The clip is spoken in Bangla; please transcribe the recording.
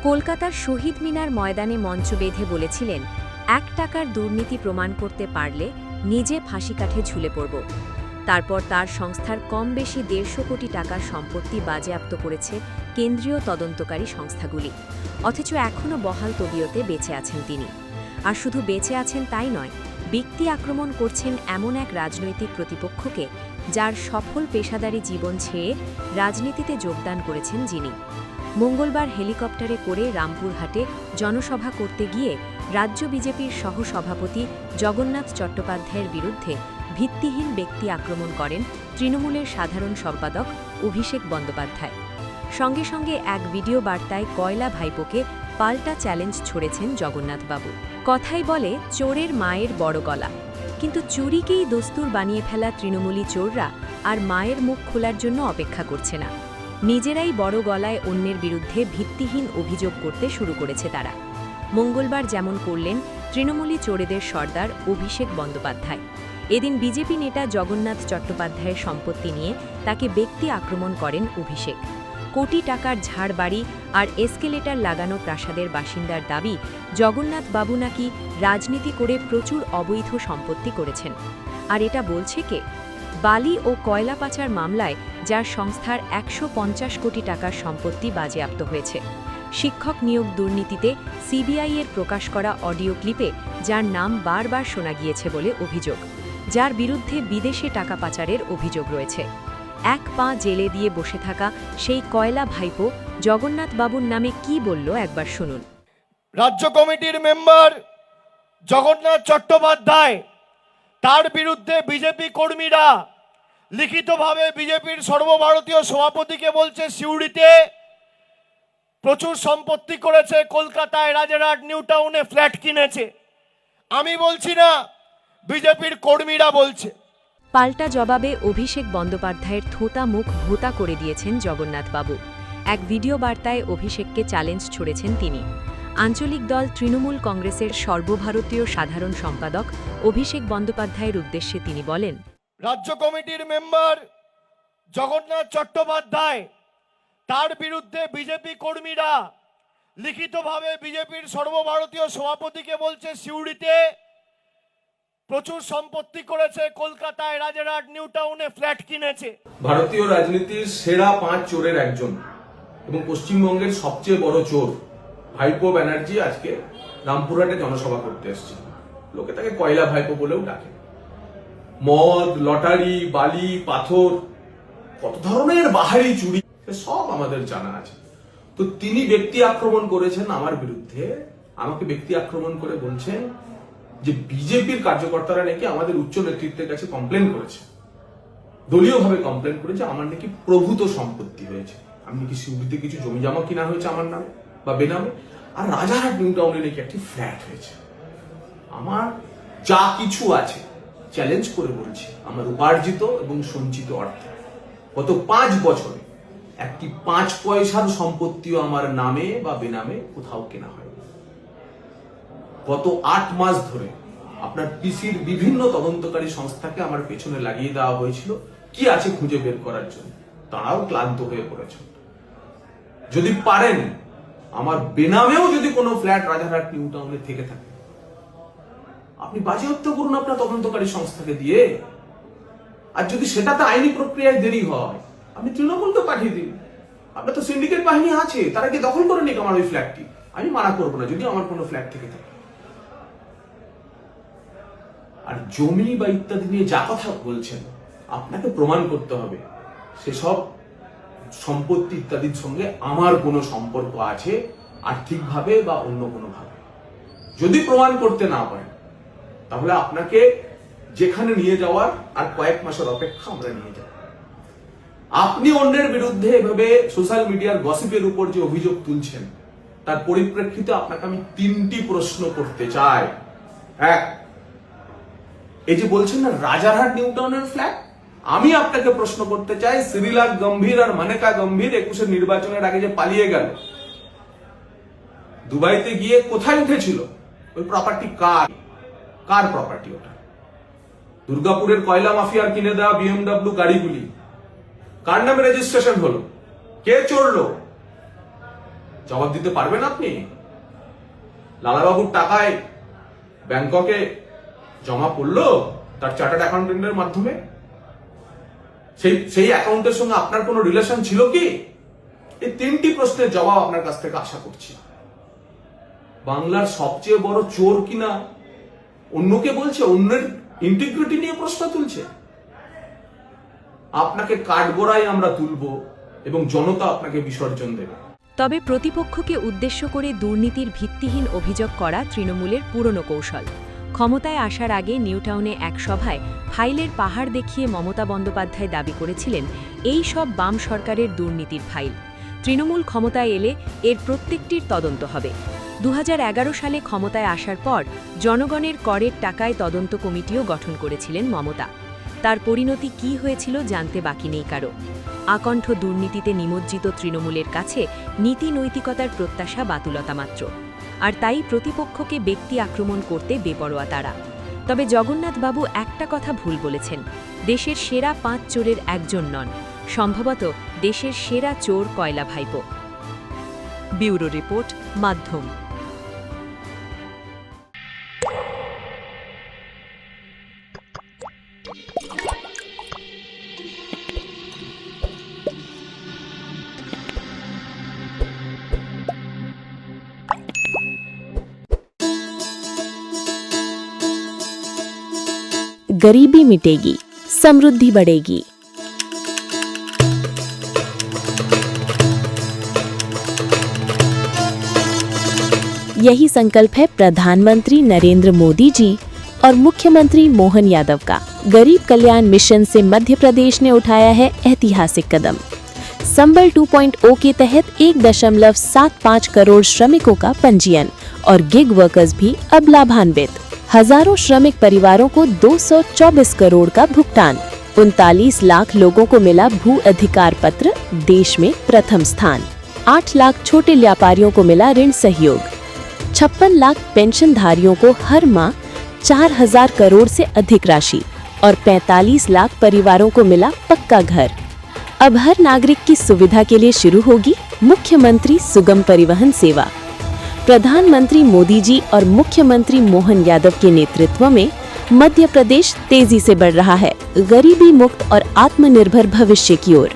কলকাতার শহীদ মিনার ময়দানে মঞ্চ বেঁধে বলেছিলেন, ১ টাকার দুর্নীতি প্রমাণ করতে পারলে নিজে ফাঁসি কাঠে ঝুলে পড়ব। তারপর তার সংস্থার কম বেশি ১৫০ কোটি টাকার সম্পত্তি বাজেয়াপ্ত করেছে কেন্দ্রীয় তদন্তকারী সংস্থাগুলি। অথচ এখনও বহাল তবিয়তে বেঁচে আছেন তিনি। আর শুধু বেঁচে আছেন তাই নয়, ব্যক্তি আক্রমণ করছেন এমন এক রাজনৈতিক প্রতিপক্ষকে যার সফল পেশাদারী জীবন ছেয়ে রাজনীতিতে যোগদান করেছেন যিনি। মঙ্গলবার হেলিকপ্টারে করে রামপুরহাটে জনসভা করতে গিয়ে রাজ্য বিজেপির সহসভাপতি জগন্নাথ চট্টোপাধ্যায়ের বিরুদ্ধে ভিত্তিহীন ব্যক্তি আক্রমণ করেন তৃণমূলের সাধারণ সম্পাদক অভিষেক বন্দ্যোপাধ্যায়। সঙ্গে সঙ্গে এক ভিডিও বার্তায় কয়লা ভাইপোকে পাল্টা চ্যালেঞ্জ ছড়েছেন জগন্নাথবাবু। কথাই বলে চোরের মায়ের বড় গলা, কিন্তু চুরিকেই দস্তুর বানিয়ে ফেলা তৃণমূলী চোররা আর মায়ের মুখ খোলার জন্য অপেক্ষা করছে না। নিজেরাই বড় গলায় অন্যের বিরুদ্ধে ভিত্তিহীন অভিযোগ করতে শুরু করেছে তারা। মঙ্গলবার যেমন করলেন তৃণমূলী চোরেদের সর্দার অভিষেক বন্দ্যোপাধ্যায়। এদিন বিজেপি নেতা জগন্নাথ চট্টোপাধ্যায়ের সম্পত্তি নিয়ে তাকে ব্যক্তি আক্রমণ করেন অভিষেক। কোটি টাকার ঝাড় বাড়ি আর এসকেলেটার লাগানো প্রাসাদের বাসিন্দার দাবি, জগন্নাথ বাবু নাকি রাজনীতি করে প্রচুর অবৈধ সম্পত্তি করেছেন। আর এটা বলছে কে? বালি ও কয়লা পাচার মামলায় যার সংস্থার ১৫০ কোটি টাকার সম্পত্তি বাজেয়াপ্ত হয়েছে। শিক্ষক নিয়োগ দুর্নীতিতে সিবিআই-এর প্রকাশ করা অডিও ক্লিপে যার নাম বারবার শোনা গিয়েছে বলে অভিযোগ, যার বিরুদ্ধে বিদেশে টাকা পাচারের অভিযোগ রয়েছে। এক পা জেলে দিয়ে বসে থাকা সেই কয়লা ভাইপো জগন্নাথ বাবুর নামে কি বলল একবার শুনুন। রাজ্য কমিটির মেম্বার জগন্নাথ চট্টোপাধ্যায়, তার বিরুদ্ধে বিজেপি কর্মীরা লিখিতভাবে বিজেপির সর্বভারতীয় সভাপতিকে বলছে সিউড়িতে প্রচুর সম্পত্তি করেছে, কলকাতায় রাজারহাট নিউ টাউনে ফ্ল্যাট কিনেছে। আমি বলছি না, বিজেপির কর্মীরা বলছে। পাল্টা জবাবে অভিষেক বন্দ্যোপাধ্যায়ের থোঁতা মুখ ভোঁতা করে দিয়েছেন জগন্নাথবাবু। এক ভিডিও বার্তায় অভিষেককে চ্যালেঞ্জ ছড়েছেন তিনি। আঞ্চলিক দল তৃণমূল কংগ্রেসের সর্বভারতীয় সাধারণ সম্পাদক অভিষেক বন্দ্যোপাধ্যায়ের উদ্দেশ্যে তিনি বলেন, রাজ্য কমিটির মেম্বার জগন্নাথ চট্টোপাধ্যায়, তার বিরুদ্ধে বিজেপি কর্মীরা লিখিতভাবে বিজেপির সর্বভারতীয় সভাপতিকে বলছে সিউড়িতে প্রচুর সম্পত্তি করেছে, কলকাতায় রাজারহাট নিউ টাউনে ফ্ল্যাট কিনেছে। ভারতীয় রাজনীতির সেরা 5 চোরের একজন এবং পশ্চিমবঙ্গের সবচেয়ে বড় চোর ভাইপো ব্যানার্জি আজকে রামপুরহাটে জনসভা করতে এসেছে। লোকে তাকে কয়লা ভাইপো বলেও ডাকে। মদ, লটারি, বালি, পাথর, কত ধরনের বাহারি চুরি সব আমাদের জানা আছে। তো তিনি ব্যক্তি আক্রমণ করেছেন আমার বিরুদ্ধে। আমাকে ব্যক্তি আক্রমণ করে বলছেন যে বিজেপির কার্যকর্তারা নাকি আমাদের উচ্চ নেতৃত্বের কাছে কমপ্লেন করেছে, দলীয়ভাবে কমপ্লেন করেছে আমার নাকি প্রভূত সম্পত্তি হয়েছে, আমি নাকি সিউড়িতে কিছু জমি জমা কিনা হয়েছে আমার নামে বা বেনামে, আর রাজারহাট নিউ টাউনে নাকি একটি ফ্ল্যাট হয়েছে। আমার যা কিছু আছে চ্যালেঞ্জ করে বলছি, আমার উপার্জিত এবং সঞ্চিত অর্থ গত 5 বছরে একটি 5 পয়সার সম্পত্তিও আমার নামে বা বেনামে কোথাও কেনা হয়। গত 8 মাস ধরে আপনার পিসির বিভিন্ন তদন্তকারী সংস্থাকে আমার পেছনে লাগিয়ে দেওয়া হয়েছিল কি আছে খুঁজে বের করার জন্য। তারাও ক্লান্ত হয়ে পড়েছেন। যদি পারেন আমার বেনামেও যদি কোনো ফ্ল্যাট রাজারহাট নিউ টাউনে থেকে থাকে, আপনি বাজেয়াপ্ত করুন আপনার তদন্তকারী সংস্থাকে দিয়ে। আর যদি সেটাতে আইনি প্রক্রিয়ায় দেরি হয়, আপনি তৃণমূলকে পাঠিয়ে দিন। আপনার তো সিন্ডিকেট বাহিনী আছে, তারা কি দখল করে নিক আমার ওই ফ্ল্যাটটি। আমি মানা করবো না যদি আমার কোনো ফ্ল্যাট থেকে থাকে। আর জমি বা ইত্যাদি নিয়ে যা কথা বলছেন, আপনাকে প্রমাণ করতে হবে সেসব সম্পত্তি ইত্যাদির সঙ্গে আমার কোনো সম্পর্ক আছে আর্থিকভাবে বা অন্য কোনো ভাবে। যদি প্রমাণ করতে না পারেন, তাহলে আপনাকে যেখানে নিয়ে যাওয়ার আর কয়েক মাসের অপেক্ষা আমরা নিয়ে যাব। আপনি অন্যের বিরুদ্ধে এভাবে সোশ্যাল মিডিয়ার গসিপের উপর যে অভিযোগ তুলছেন, তার পরিপ্রেক্ষিতে আপনাকে আমি 3টি প্রশ্ন করতে চাই। এক, এই যে বলছেন না রাজারহাট নিউ টাউনের ফ্ল্যাট, আমি আপনাকে প্রশ্ন করতে চাই, শ্রীলাল গম্ভীর আর মানেকা গম্ভীর 21 নির্বাচনের আগে যে পালিয়ে গেল, দুবাইতে গিয়ে কোথায় উঠেছিল? ওই প্রপার্টি কার প্রপার্টি? ওটা দুর্গাপুরের কয়লা মাফিয়ার কিনে দেওয়া BMW গাড়িগুলি কার নামে রেজিস্ট্রেশন হলো? কে চড়লো? জবাব দিতে পারবেন আপনি? লালাবাবুর টাকায় ব্যাংককে জমা পড়লো তার চার্টার্ড অ্যাকাউন্টেন্টের মাধ্যমে, সেই অ্যাকাউন্টের সঙ্গে আপনার কোনো রিলেশন ছিল কি? এই 3টি প্রশ্নের জবাব আপনার কাছ থেকে আশা করছি। বাংলার সবচেয়ে বড় চোর কিনা অন্যকে বলছে, অন্যের ইন্টিগ্রিটি নিয়ে প্রশ্ন তুলছে। আপনাকে কাঠগড়ায় আমরা তুলবো এবং জনতা আপনাকে বিসর্জন দেবে। তবে প্রতিপক্ষকে উদ্দেশ্য করে দুর্নীতির ভিত্তিহীন অভিযোগ করা তৃণমূলের পুরনো কৌশল। ক্ষমতায় আসার আগে নিউটাউনে এক সভায় ফাইলের পাহাড় দেখিয়ে মমতা বন্দ্যোপাধ্যায় দাবি করেছিলেন এই সব বাম সরকারের দুর্নীতির ফাইল। তৃণমূল ক্ষমতায় এলে এর প্রত্যেকটির তদন্ত হবে। 2011 সালে ক্ষমতায় আসার পর জনগণের করের টাকায় তদন্ত কমিটিও গঠন করেছিলেন মমতা। তার পরিণতি কী হয়েছিল জানতে বাকি নেই কারো। আকণ্ঠ দুর্নীতিতে নিমজ্জিত তৃণমূলের কাছে নীতি নৈতিকতার প্রত্যাশা বাতুলতা মাত্র। আর তাই প্রতিপক্ষকে ব্যক্তি আক্রমণ করতে বেপরোয়া তারা। তবে জগন্নাথবাবু একটা কথা ভুল বলেছেন, দেশের সেরা 5 চোরের একজন নন, সম্ভবত দেশের সেরা চোর কয়লা ভাইপো। ব্যুরো রিপোর্ট, মাধ্যম। गरीबी मिटेगी, समृद्धि बढ़ेगी। यही संकल्प है प्रधानमंत्री नरेंद्र मोदी जी और मुख्यमंत्री मोहन यादव का। गरीब कल्याण मिशन से मध्य प्रदेश ने उठाया है ऐतिहासिक कदम। संबल 2.0 के तहत 1.75 करोड़ श्रमिकों का पंजीयन और गिग वर्कर्स भी अब लाभान्वित। हजारों श्रमिक परिवारों को 224 करोड़ का भुगतान। 39 लाख लोगों को मिला भू अधिकार पत्र, देश में प्रथम स्थान। 8 लाख छोटे व्यापारियों को मिला ऋण सहयोग। 56 लाख पेंशनधारियों को हर माह 4000 करोड़ से अधिक राशि और 45 लाख परिवारों को मिला पक्का घर। अब हर नागरिक की सुविधा के लिए शुरू होगी मुख्यमंत्री सुगम परिवहन सेवा। प्रधानमंत्री मोदी जी और मुख्यमंत्री मोहन यादव के नेतृत्व में मध्य प्रदेश तेजी से बढ़ रहा है गरीबी मुक्त और आत्मनिर्भर भविष्य की ओर।